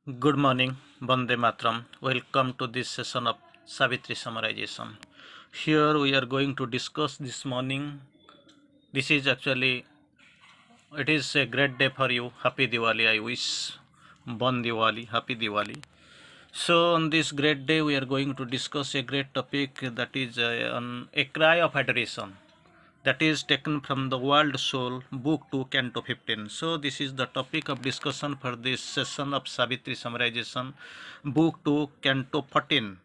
Good morning, Bande Matram. Welcome to this session of Savitri summarization. Here we are going to discuss this morning. This is actually it is a great day for you. Happy Diwali. I wish Bon Diwali, Happy Diwali. So on this great day, we are going to discuss a great topic that is on a cry of adoration. That is taken from the World Soul, Book 2, Canto 15. So this is the topic of discussion for this session of Savitri summarization, Book 2, Canto 14.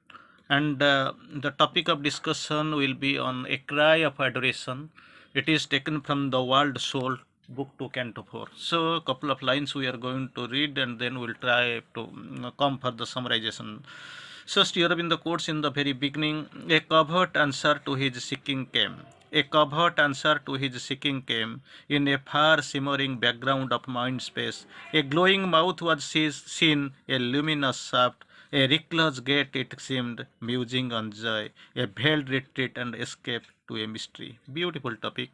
And the topic of discussion will be on a cry of adoration. It is taken from the World Soul, Book 2, Canto 4. So a couple of lines we are going to read and then we'll try to come for the summarization. So Sri Aurobindo quotes in the very beginning, a covert answer to his seeking came. A covert answer to his seeking came in a far simmering background of mind space. A glowing mouth was seen, a luminous shaft, a reckless gait it seemed, musing on joy, a veiled retreat and escape to a mystery. Beautiful topic.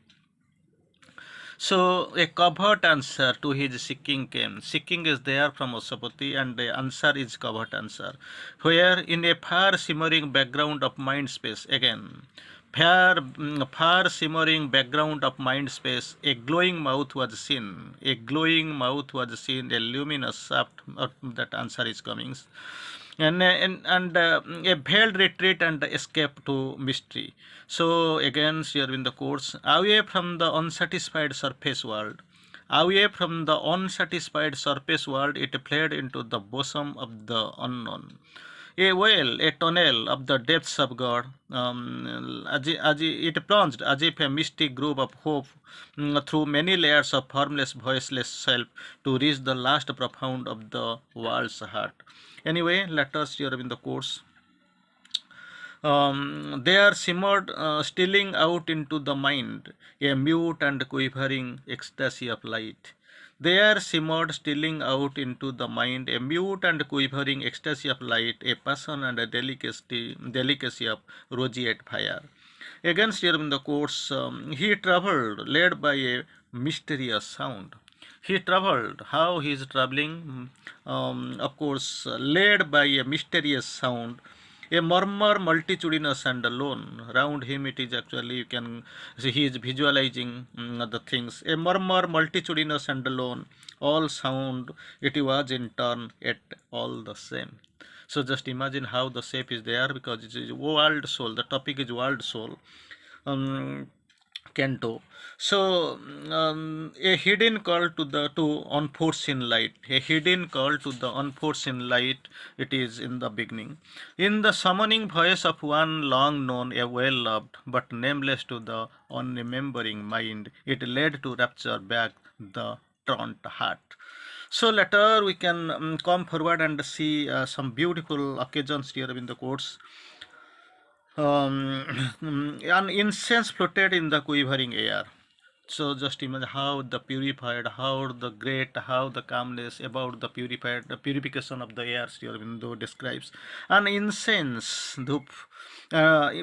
So a covert answer to his seeking came. Seeking is there from Osapati and the answer is covert answer. Where in a far simmering background of mind space, again, far simmering background of mind space, a glowing mouth was seen. A glowing mouth was seen, a luminous shaft, that answer is coming. And a veiled retreat and escape to mystery. So again, here in the course, away from the unsatisfied surface world, away from the unsatisfied surface world, it fled into the bosom of the unknown. A well, a tunnel of the depths of God, it plunged as if a mystic groove of hope through many layers of formless, voiceless self to reach the last profound of the world's heart. Anyway, let us hear in the course. They are simmered, stealing out into the mind, a mute and quivering ecstasy of light. They are simmered, stealing out into the mind, a mute and quivering ecstasy of light, a passion and a delicacy of roseate fire. Against here in the course, he travelled, led by a mysterious sound. He travelled. How he is travelling? Of course, led by a mysterious sound, a murmur multitudinous and alone. Round him it is actually, you can see he is visualizing the things. A murmur multitudinous and alone. All sound it was in turn, yet all the same. So just imagine how the shape is there, because it is world soul. The topic is world soul. Canto. So a hidden call to unforeseen light. A hidden call to the unforeseen light. It is in the beginning. In the summoning voice of one long known, a well loved, but nameless to the unremembering mind, it led to rapture back the truant heart. So later we can come forward and see some beautiful occasions here in the course. An incense floated in the quivering air. So just imagine how the purified, how the great, how the calmness about the purified, the purification of the air Sri Aurobindo describes. An incense dhup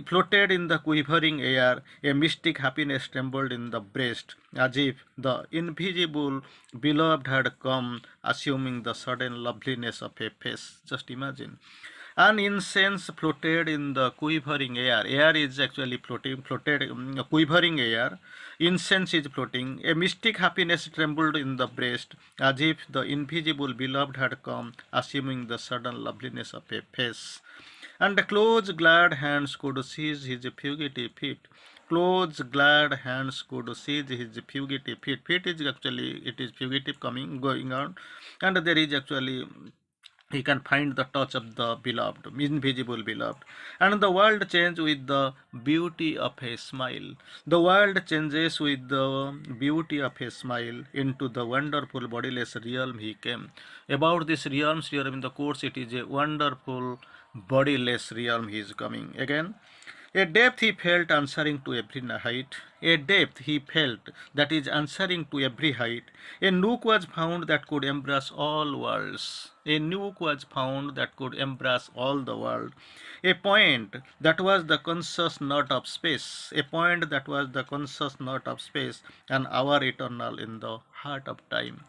floated in the quivering air, a mystic happiness trembled in the breast, as if the invisible beloved had come, assuming the sudden loveliness of a face. Just imagine. An incense floated in the quivering air. Air is actually quivering air. Incense is floating. A mystic happiness trembled in the breast, as if the invisible beloved had come, assuming the sudden loveliness of a face. And the close, glad hands could seize his fugitive feet. Close, glad hands could seize his fugitive feet. Feet is actually, it is fugitive going on, and there is actually, he can find the touch of the beloved, invisible beloved. And the world changes with the beauty of a smile. The world changes with the beauty of a smile. Into the wonderful bodiless realm he came. About this realm here in the course, it is a wonderful bodiless realm he is coming. Again, a depth he felt answering to every height. a depth he felt that is answering to every height. A nook was found that could embrace all worlds. A nook was found that could embrace all the world. A point that was the conscious knot of space. A point that was the conscious knot of space, an hour eternal in the heart of time.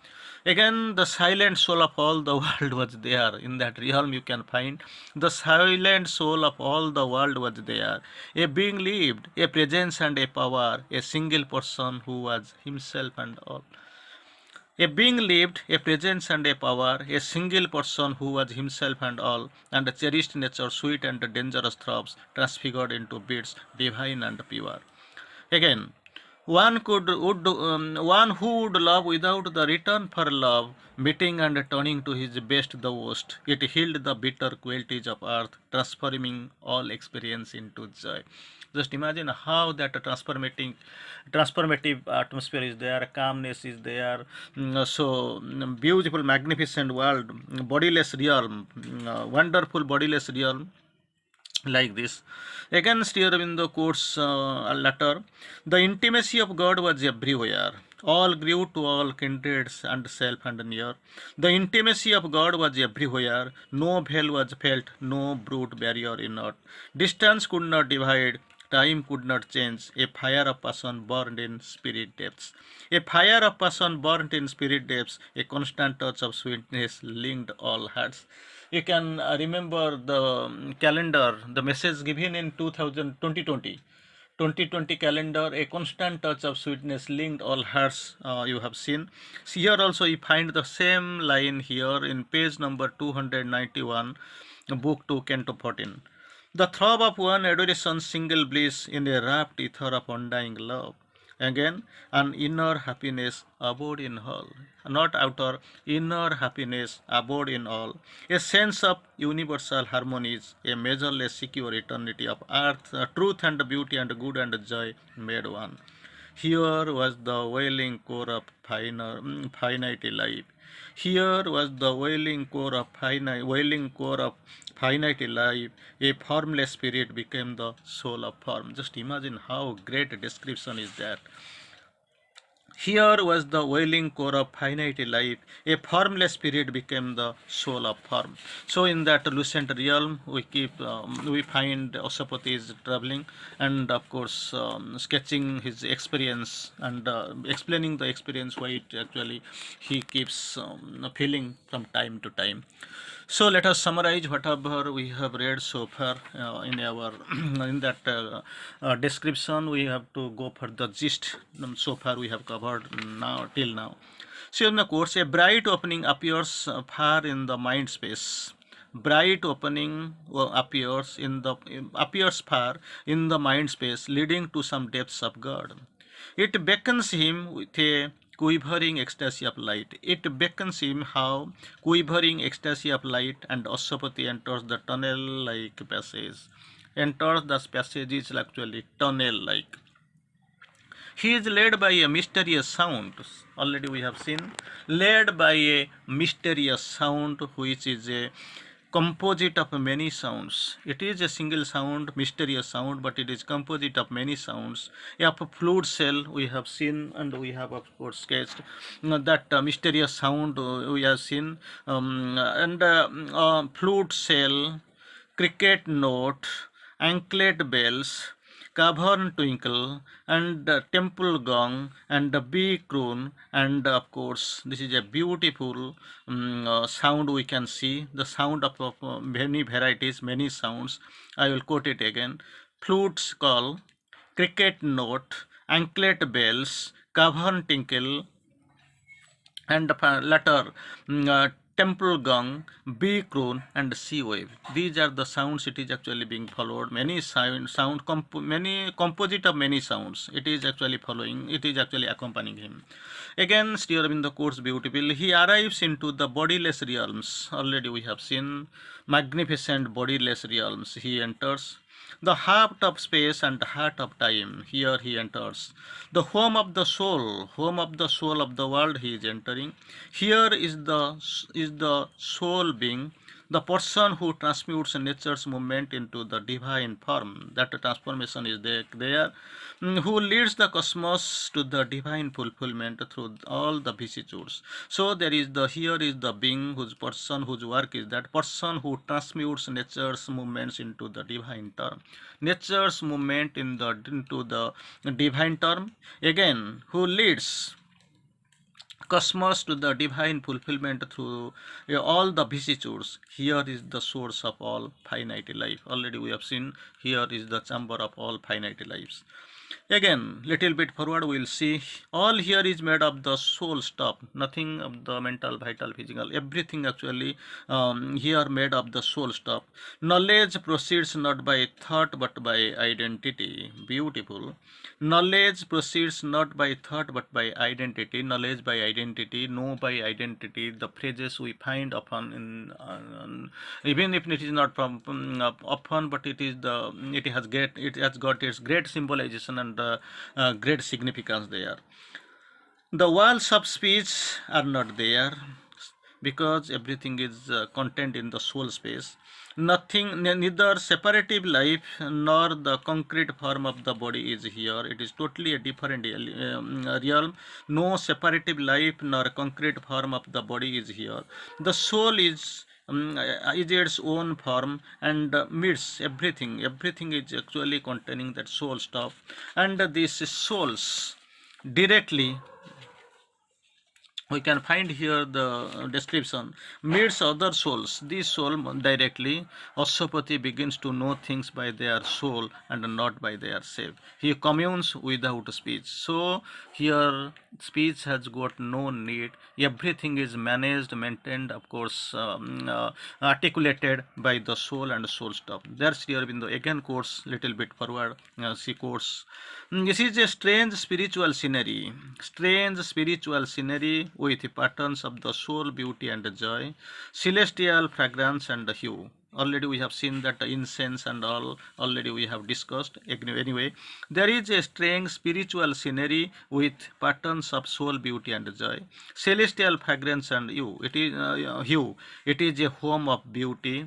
Again, the silent soul of all the world was there. In that realm, you can find the silent soul of all the world was there. A being lived, a presence and a power, a single person who was himself and all. A being lived, a presence and a power, a single person who was himself and all, and a cherished nature, sweet and dangerous throbs, transfigured into beats, divine and pure. Again, one who would love without the return for love, meeting and turning to his best the worst. It healed the bitter qualities of earth, transforming all experience into joy. Just imagine how that transformative atmosphere is there, calmness is there. Beautiful, magnificent world, bodiless realm, wonderful bodiless realm like this. Again, Sri Aurobindo quotes a letter. The intimacy of God was everywhere. All grew to all kindreds and self and near. The intimacy of God was everywhere. No veil was felt, no brute barrier in earth. Distance could not divide, time could not change. A fire of passion burned in spirit depths. A fire of passion burned in spirit depths. A constant touch of sweetness linked all hearts. You can remember the calendar, the message given in 2020 calendar, a constant touch of sweetness linked all hearts, you have seen. See here also you find the same line here in page number 291, book 2, canto 14. The throb of one adoration, single bliss in a rapt ether of undying love. Again, an inner happiness abode in all, not outer, inner happiness abode in all. A sense of universal harmonies, a measureless secure eternity of earth, truth and beauty and good and joy made one. Here was the wailing core of finite life. Here was the wailing core of finite life. A formless spirit became the soul of form. Just imagine how great a description is that. Here was the wailing core of finite life. A formless spirit became the soul of form. So in that lucent realm, we find Asapati is traveling, and of course sketching his experience and explaining the experience why it actually he keeps feeling from time to time. So let us summarize whatever we have read so far in our in that description. We have to go for the gist. So far we have covered now till now. So in the course, a bright opening appears far in the mind space. Bright opening appears far in the mind space, leading to some depths of God. It beckons him with a quivering ecstasy of light. It beckons him how quivering ecstasy of light, and Asapati enters the tunnel-like passage. Enters the passage is actually tunnel-like. He is led by a mysterious sound. Already we have seen, led by a mysterious sound, which is a composite of many sounds. It is a single sound, mysterious sound, but it is composite of many sounds. A fluid cell we have seen, and we have of course sketched that mysterious sound we have seen, and flute cell, cricket note, anklet bells, cavern twinkle, and temple gong, and the bee croon, and of course this is a beautiful sound we can see, the sound of many varieties, many sounds. I will quote it again: flutes call, cricket note, anklet bells, cavern tinkle, and latter temple gong, bee croon, and sea wave. These are the sounds it is actually being followed. Many many composite of many sounds. It is actually following. It is actually accompanying him. Again, Sri Aurobindo quotes beautiful. He arrives into the bodiless realms. Already we have seen magnificent bodiless realms. He enters the heart of space and heart of time. Here he enters the home of the soul of the world. He is entering. Here is the soul being, The person who transmutes nature's movement into the divine form, that transformation is there, who leads the cosmos to the divine fulfillment through all the vicissitudes. So there is the here is the being whose person whose work is that person who transmutes nature's movements into the divine term. Nature's movement into the divine term, again who leads cosmos to the divine fulfillment through all the vicissitudes. Here is the source of all finite life. Already we have seen here is the chamber of all finite lives. Again, little bit forward, we will see all here is made of the soul stuff, nothing of the mental, vital, physical, everything actually here made of the soul stuff. Knowledge proceeds not by thought but by identity. Beautiful. Knowledge proceeds not by thought but by identity. Knowledge by identity, know by identity. The phrases we find often in, even if it is not from often, but it has got its great symbolization and great significance there. The walls of speech are not there because everything is contained in the soul space. Nothing, neither separative life nor the concrete form of the body is here. It is totally a different realm. No separative life nor concrete form of the body is here. The soul is its own form and meets everything. Everything is actually containing that soul stuff, and these souls directly we can find here the description meets other souls. This soul directly Ashwapati begins to know things by their soul and not by their shape. He communes without speech. So here speech has got no need. Everything is managed, maintained, of course, articulated by the soul and soul stuff. There's here in the again quotes little bit forward. She quotes, this is a strange spiritual scenery. Strange spiritual scenery with patterns of the soul, beauty and joy, celestial fragrance and hue. Already we have seen that incense and all already we have discussed. Anyway, there is a strange spiritual scenery with patterns of soul, beauty and joy, celestial fragrance and hue. Hue. It is a home of beauty.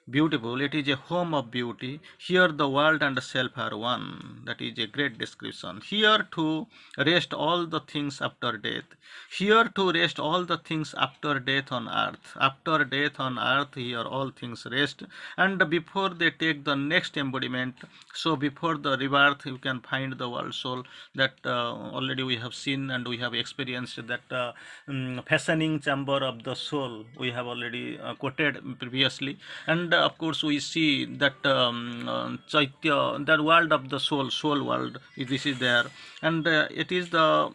Beautiful, it is a home of beauty. Here the world and self are one. That is a great description. Here to rest all the things after death. Here to rest all the things after death on earth. After death on earth, here all things rest. And before they take the next embodiment, so before the rebirth, you can find the world soul that already we have seen and we have experienced that fashioning chamber of the soul. We have already quoted previously. And of course we see that Chaitya, that world of the soul world, this is there, and it is the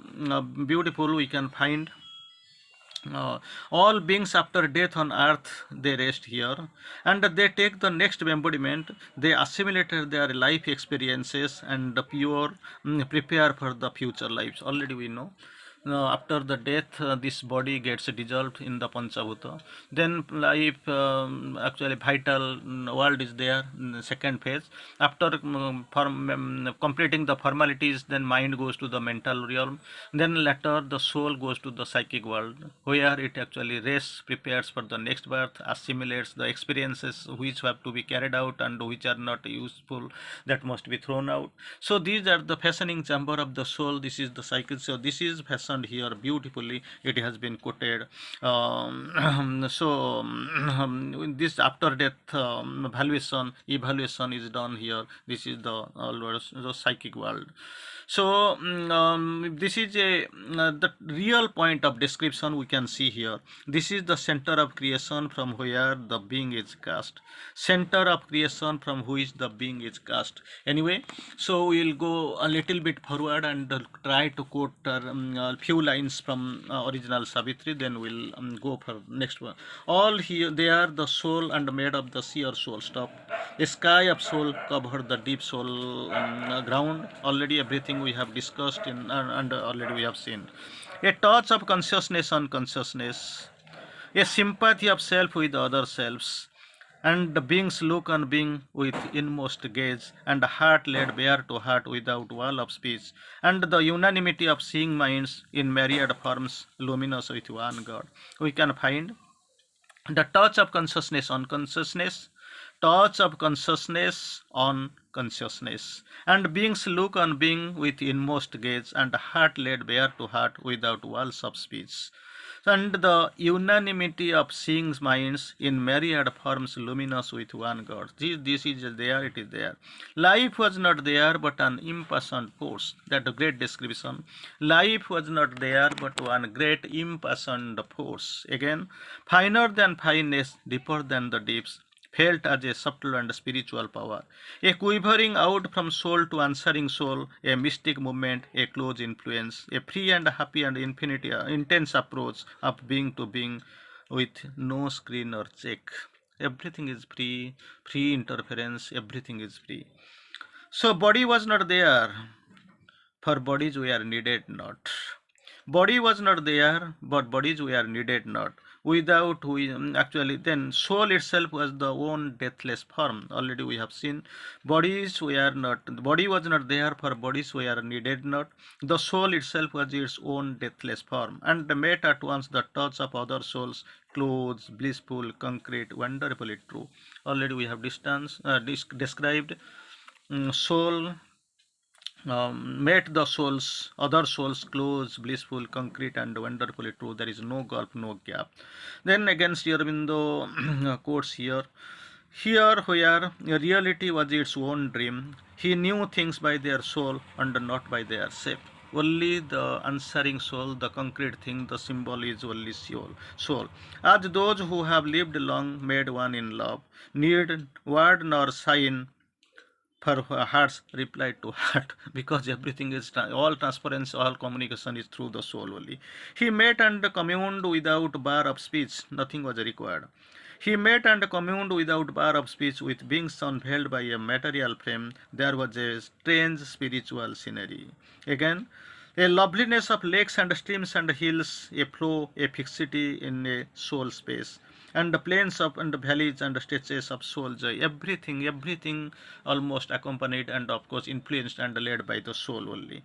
beautiful we can find. All beings after death on earth they rest here, and they take the next embodiment. They assimilated their life experiences and pure prepare for the future lives. Already we know after the death this body gets dissolved in the panchabhuta, then life actually vital world is there in the second phase. After completing the formalities, then mind goes to the mental realm, then later the soul goes to the psychic world where it actually rests, prepares for the next birth, assimilates the experiences which have to be carried out and which are not useful, that must be thrown out. So these are the fashioning chamber of the soul. This is the cycle. So this is fashioned here beautifully. It has been quoted. This after death evaluation is done here. This is the psychic world. So this is the real point of description we can see here. This is the center of creation from where the being is cast. Center of creation from which the being is cast. Anyway, so we will go a little bit forward and try to quote a few lines from original Savitri. Then we'll go for next one. All here they are the soul and made of the sheer soul stuff. A sky of soul covered the deep soul ground. Already everything we have discussed in and already we have seen. A touch of consciousness on consciousness, a sympathy of self with other selves, and the beings look on being with inmost gaze, and heart laid bare to heart without wall of speech, and the unanimity of seeing minds in myriad forms luminous with one God. We can find The touch of consciousness on consciousness, touch of consciousness on consciousness, and beings look on being with inmost gaze, and heart laid bare to heart without walls of speech, and the unanimity of seeing minds in myriad forms luminous with one God. This is there, it is there. Life was not there but an impassioned force. That great description. Life was not there but one great impassioned force. Again, finer than fineness, deeper than the deeps, felt as a subtle and spiritual power, a quivering out from soul to answering soul, a mystic movement, a close influence, a free and happy and infinite, intense approach of being to being with no screen or check. Everything is free, free interference, everything is free. So body was not there, for bodies were needed not. Body was not there, but bodies were needed not. Without we actually then soul itself was the own deathless form. Already we have seen bodies were not, the body was not there, for bodies were needed not. The soul itself was its own deathless form, and met at once the touch of other souls, clothes, blissful, concrete, wonderfully true. Already we have described soul made the souls, other souls, close, blissful, concrete, and wonderfully true. There is no gulf, no gap. Then again, Sri Aurobindo quotes here. Here, where reality was its own dream, he knew things by their soul and not by their shape. Only the answering soul, the concrete thing, the symbol is only soul. Soul. As those who have lived long, made one in love, need word nor sign for hearts replied to heart, because everything is all transparency, all communication is through the soul only. He met and communed without bar of speech, nothing was required. He met and communed without bar of speech with beings unveiled by a material frame. There was a strange spiritual scenery. Again, a loveliness of lakes and streams and hills, a flow, a fixity in a soul space, and the plains of and the valleys and the stretches of soul joy. Everything almost accompanied and of course influenced and led by the soul only.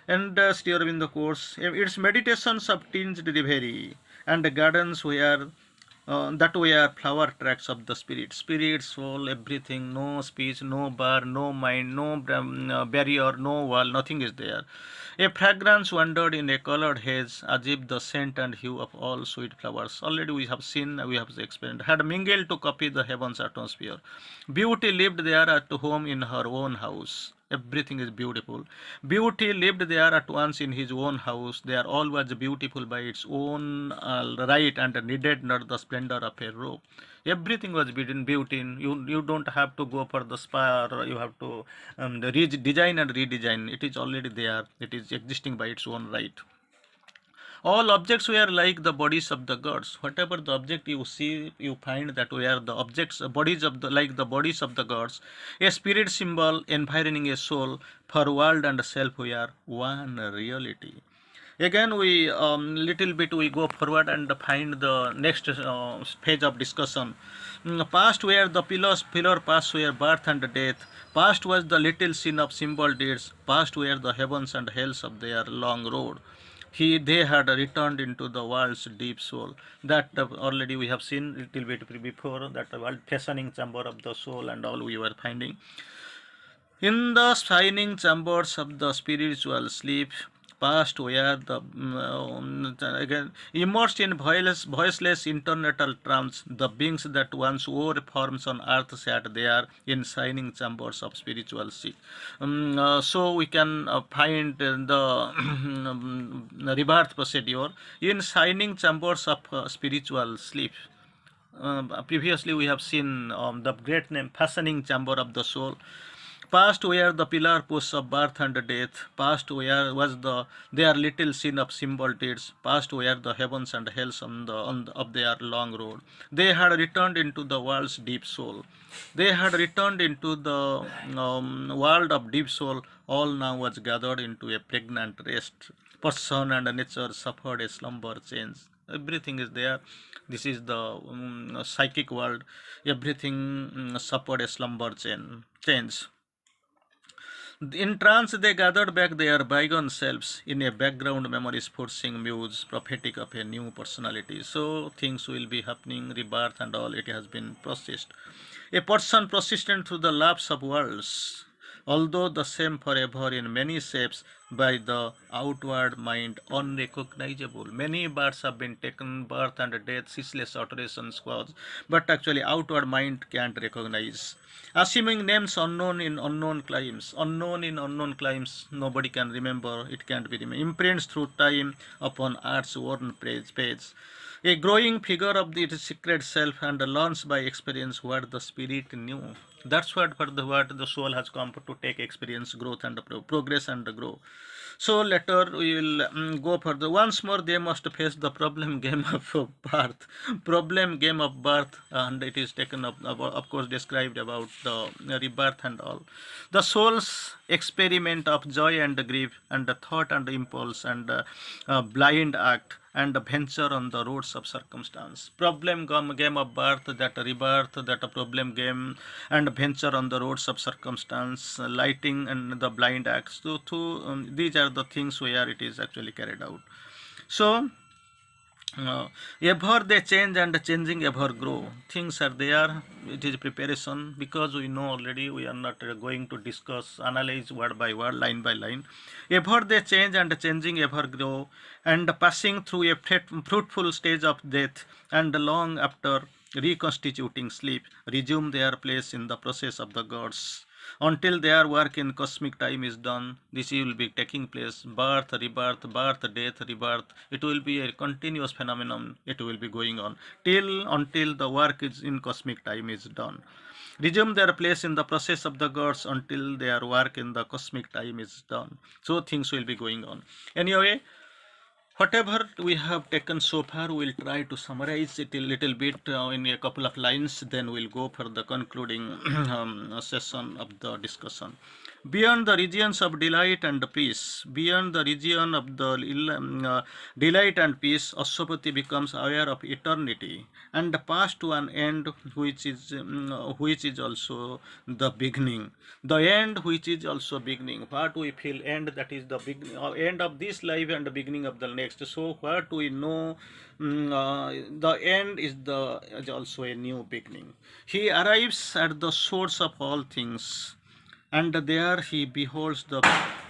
And steer in the course, its meditations of tinged reverie, and the gardens where that were flower tracks of the spirit, soul, everything, no speech, no bar, no mind, no barrier, no wall, nothing is there. A fragrance wandered in a colored haze, as if the scent and hue of all sweet flowers, already we have seen, we have explained, had mingled to copy the heaven's atmosphere. Beauty lived there at home in her own house. Everything is beautiful. Beauty lived there at once in his own house. There all was beautiful by its own right, and needed not the splendor of a robe. Everything was beauty. You don't have to go for the spa, or you have to design and redesign. It is already there. It is existing by its own right. All objects were like the bodies of the gods. Whatever the object you see, you find that were the objects, bodies of the like the bodies of the gods. A spirit symbol environing a soul, for world and self were one reality. Again, we little bit we go forward and find the next phase of discussion. Past were the pillar past were birth and death. Past was the little sin of symbol deeds. Past were the heavens and hells of their long road. They had returned into the world's deep soul. That already we have seen little bit before, that world fashioning chamber of the soul and all we were finding. In the shining chambers of the spiritual sleep, past where the again immersed in voiceless internal trance, the beings that once wore forms on earth sat there in shining chambers of spiritual sleep. So we can find the rebirth procedure in shining chambers of spiritual sleep. Previously we have seen the great name fashioning chamber of the soul. Past where the pillar posts of birth and death. Past where was their little sin of symbol deeds. Past where the heavens and hells of their long road. They had returned into the world's deep soul. They had returned into the world of deep soul. All now was gathered into a pregnant rest. Person and nature suffered a slumber change. Everything is there. This is the psychic world. Everything suffered a slumber change. In trance, they gathered back their bygone selves in a background memories, forcing muse prophetic of a new personality. So things will be happening, rebirth and all. It has been processed. A person persistent through the lapse of worlds, although the same forever in many shapes by the outward mind unrecognizable. Many births have been taken, birth and death, ceaseless alterations caused, but actually outward mind can't recognize. Assuming names unknown in unknown climes, nobody can remember, it can't be remembered. Imprints through time upon art's worn page. A growing figure of its secret self and learns by experience what the spirit knew. That's what the soul has come to take experience, growth and progress and grow. So later we will go further. Once more they must face the problem game of birth. Problem game of birth, and it is taken up, of course, described about the rebirth and all. The soul's experiment of joy and grief and the thought and impulse and blind act and venture on the roads of circumstance. Problem game of birth, that rebirth, that problem game, and venture on the roads of circumstance, lighting and the blind acts. So these are the things where it is actually carried out. So ever they change and changing ever grow. Things are there. It is preparation, because we know already. We are not going to discuss, analyze word by word, line by line. Ever they change and changing ever grow, and passing through a fruitful stage of death, and long after reconstituting sleep, resume their place in the process of the gods until their work in cosmic time is done. This will be taking place, birth, rebirth, birth, death, rebirth. It will be a continuous phenomenon. It will be going on until the work is in cosmic time is done. Resume their place in the process of the gods until their work in the cosmic time is done. So things will be going on. Anyway, whatever we have taken so far, we'll try to summarize it a little bit in a couple of lines, then we'll go for the concluding session of the discussion. Beyond the regions of delight and peace, beyond the region of the delight and peace, Ashwapati becomes aware of eternity and past to an end which is also the beginning. The end which is also beginning. What we feel end, that is the beginning, end of this life and the beginning of the next. So what we know, the end is also a new beginning. He arrives at the source of all things, and there he beholds the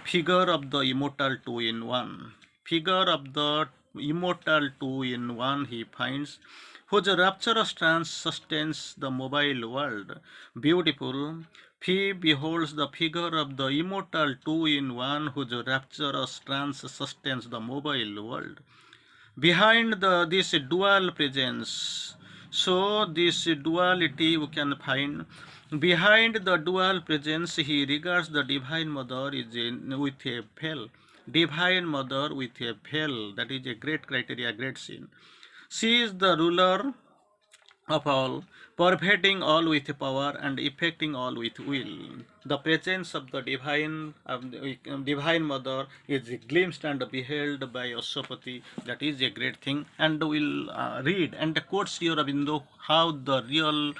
figure of the immortal two in one. Figure of the immortal two in one he finds, whose rapturous trance sustains the mobile world. Beautiful, he beholds the figure of the immortal two in one, whose rapturous trance sustains the mobile world. Behind this dual presence, so this duality we can find. Behind the dual presence, he regards the Divine Mother with a veil. Divine Mother with a veil, that is a great criteria, great sin. She is the ruler of all, pervading all with power and effecting all with will. The presence of the divine mother is glimpsed and beheld by Ashwapati. That is a great thing. And we'll read and quote Sri Aurobindo how the real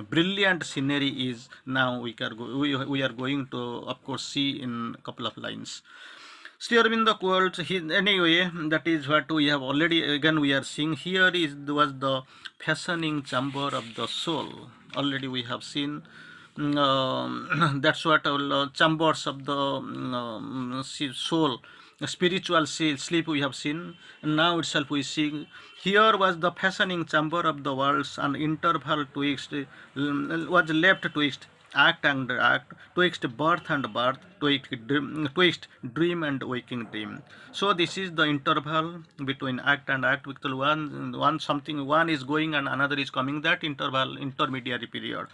brilliant scenery is. Now we are going to, of course, see in a couple of lines. Sri Aurobindo quotes, anyway, that is what we have already, again we are seeing here was the fashioning chamber of the soul. Already we have seen, that's what chambers of the soul, spiritual sleep we have seen. Now itself we see, here was the fashioning chamber of the worlds, an interval was left twixt act and act, twixt birth and birth, twixt dream and waking dream. So this is the interval between act and act. Because one is going and another is coming. That interval, intermediary period.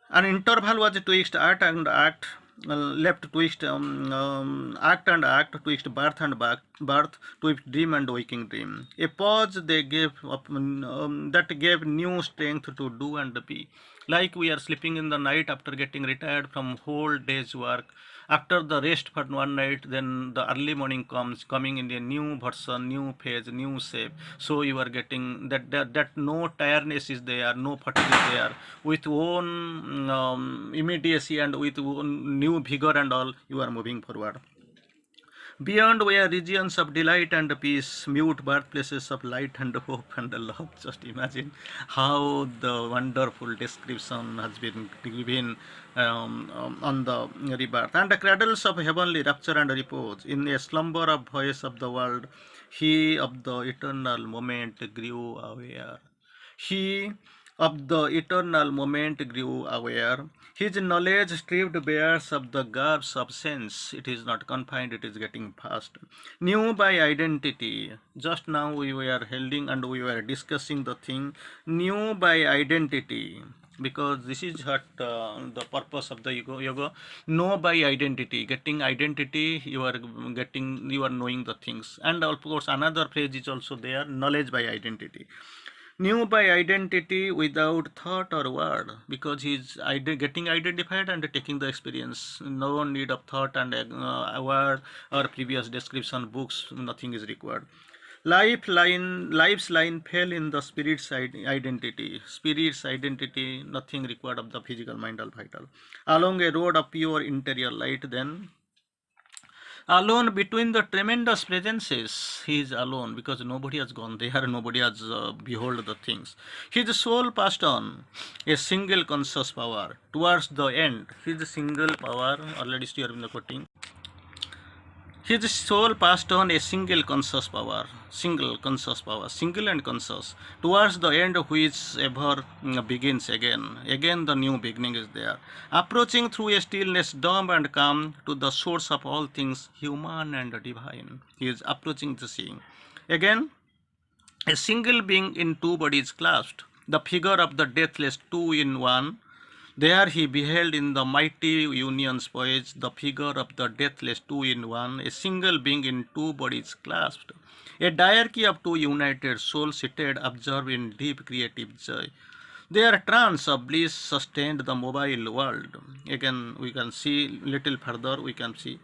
An interval was twixt act and act, left twixt act and act, twixt birth and birth, twixt dream and waking dream. A pause they gave that gave new strength to do and be. Like we are sleeping in the night after getting retired from whole day's work, After the rest for one night, then the early morning comes, coming in a new version, new phase, new shape. So you are getting that no tiredness is there, no fatigue is there. With own immediacy and with own new vigor and all, you are moving forward. Beyond were regions of delight and peace, mute birthplaces of light and hope and love. Just imagine how the wonderful description has been given on the rebirth. And the cradles of heavenly rapture and repose, in a slumber of voice of the world, he of the eternal moment grew aware. He of the eternal moment grew aware. His knowledge stripped bare of the garbs of sense. It is not confined, it is getting fast. Knew by identity. Just now we were holding and we were discussing the thing. Knew by identity. Because this is what the purpose of the yoga. Know by identity. Getting identity, you are knowing the things. And of course another phrase is also there, knowledge by identity. Knew by identity without thought or word, because he's getting identified and taking the experience. No need of thought and a word or previous description books, nothing is required. Life's line fell in the spirit's identity. Spirit's identity, nothing required of the physical, mind or vital. Along a road of pure interior light, then alone between the tremendous presences, he is alone because nobody has gone there, nobody has behold the things. His soul passed on a single conscious power towards the end. His single power, already still in the quoting. His soul passed on a single conscious power, single and conscious, towards the end which ever begins again. Again the new beginning is there. Approaching through a stillness dumb and calm to the source of all things human and divine. He is approaching the seeing. Again, a single being in two bodies clasped, the figure of the deathless two in one. There he beheld in the mighty union's poise the figure of the deathless two in one, a single being in two bodies clasped, a diarchy of two united souls seated observed in deep creative joy. Their trance of bliss sustained the mobile world. Again, we can see little further, we can see.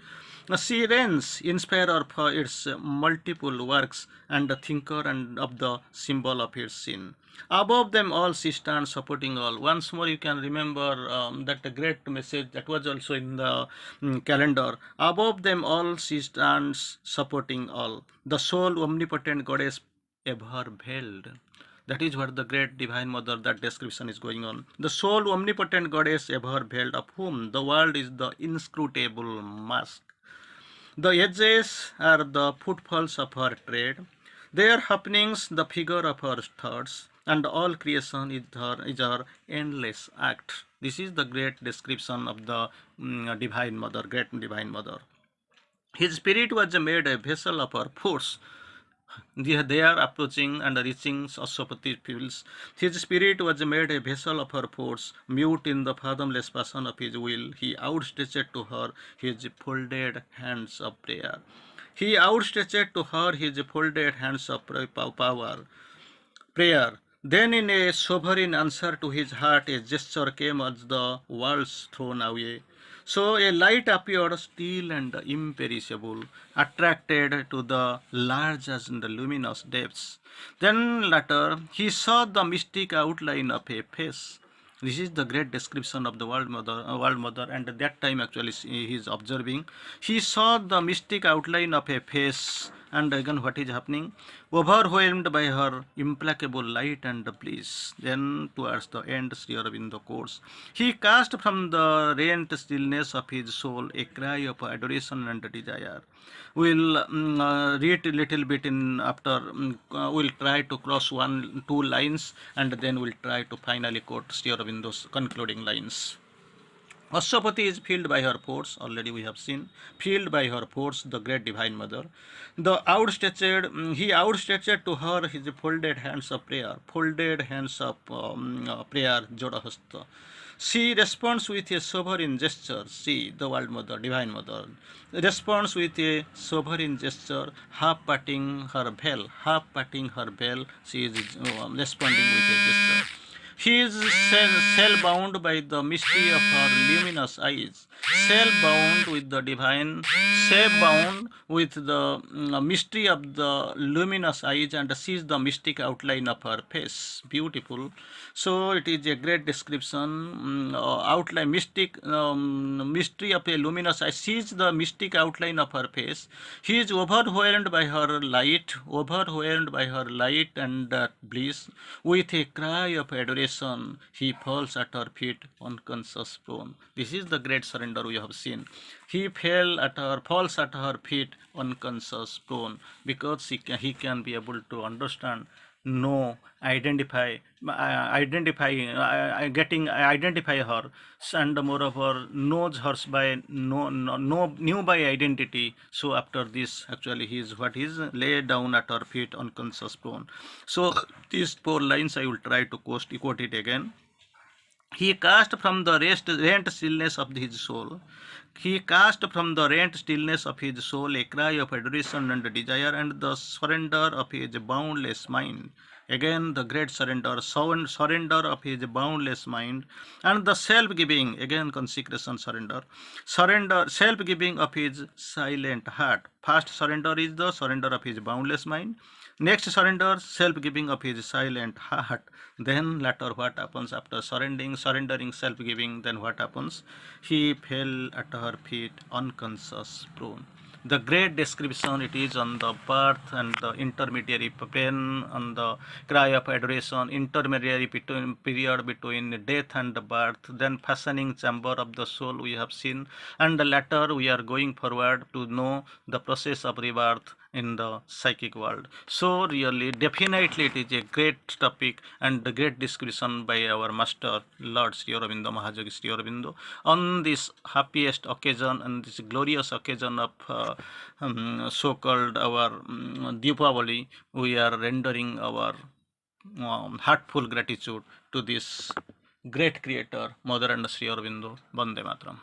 She reigns, inspirer for its multiple works, and the thinker and of the symbol of its sin. Above them all she stands supporting all. Once more you can remember that great message that was also in the calendar. Above them all she stands supporting all. The sole omnipotent goddess ever veiled. That is what the great divine mother, that description is going on. The sole omnipotent goddess ever veiled, of whom the world is the inscrutable mask. The edges are the footfalls of her tread, their happenings the figure of her thoughts, and all creation is her endless act. This is the great description of the divine mother, great divine mother. His spirit was made a vessel of her force. They are approaching and reaching Ashwapati fields. His spirit was made a vessel of her force, mute in the fathomless passion of his will. He outstretched to her his folded hands of prayer. He outstretched to her his folded hands of prayer. Then in a sovereign answer to his heart, a gesture came as the walls thrown away. So a light appeared, still and imperishable, attracted to the large and the luminous depths. Then later he saw the mystic outline of a face. This is the great description of the world mother, and at that time actually he is observing. He saw the mystic outline of a face, and again what is happening? Overwhelmed by her implacable light and bliss. Then towards the end, Sri Aurobindo quotes, he cast from the rent stillness of his soul a cry of adoration and desire. We'll read a little bit in after, we'll try to cross two lines, and then we'll try to finally quote Sri Aurobindo's concluding lines. Ashwapati is filled by her force, already we have seen, filled by her force, the great divine mother. He outstretched to her his folded hands of prayer, Jodahasta. She responds with a sovereign gesture. She, the world mother, divine mother, responds with a sovereign gesture, half parting her veil. She is responding with a gesture. He is cell-bound by the mystery of her luminous eyes, cell-bound with the divine, cell-bound with the mystery of the luminous eyes, and sees the mystic outline of her face. Beautiful. So it is a great description. Outline, mystic, mystery of a luminous eye, sees the mystic outline of her face. He is overwhelmed by her light, overwhelmed by her light and bliss. With a cry of adoration, he falls at her feet, unconscious prone. This is the great surrender we have seen. He falls at her feet, unconscious prone, because he can be able to understand, know, identify her, and moreover knows her by knew by identity. So after this, actually, he is what is laid down at her feet, unconscious prone. So these four lines I will try to quote it again. He cast from the rent stillness of his soul. He cast from the rent stillness of his soul a cry of adoration and desire, and the surrender of his boundless mind. Again, the great surrender of his boundless mind, and the self-giving, again consecration, self-giving of his silent heart. First surrender is the surrender of his boundless mind. Next surrender, self-giving of his silent heart. Then later what happens after surrendering self-giving, then what happens? He fell at her feet, unconscious, prone. The great description it is on the birth and the intermediary pain, on the cry of adoration, intermediary period between death and birth, then fashioning chamber of the soul we have seen, and later we are going forward to know the process of rebirth in the psychic world. So really, definitely it is a great topic and a great description by our master Lord Sri Aurobindo, Mahayogi Sri Aurobindo, on this happiest occasion and this glorious occasion of so-called our Deepavali. We are rendering our heartful gratitude to this great creator, Mother and Sri Aurobindo. Vande Mataram.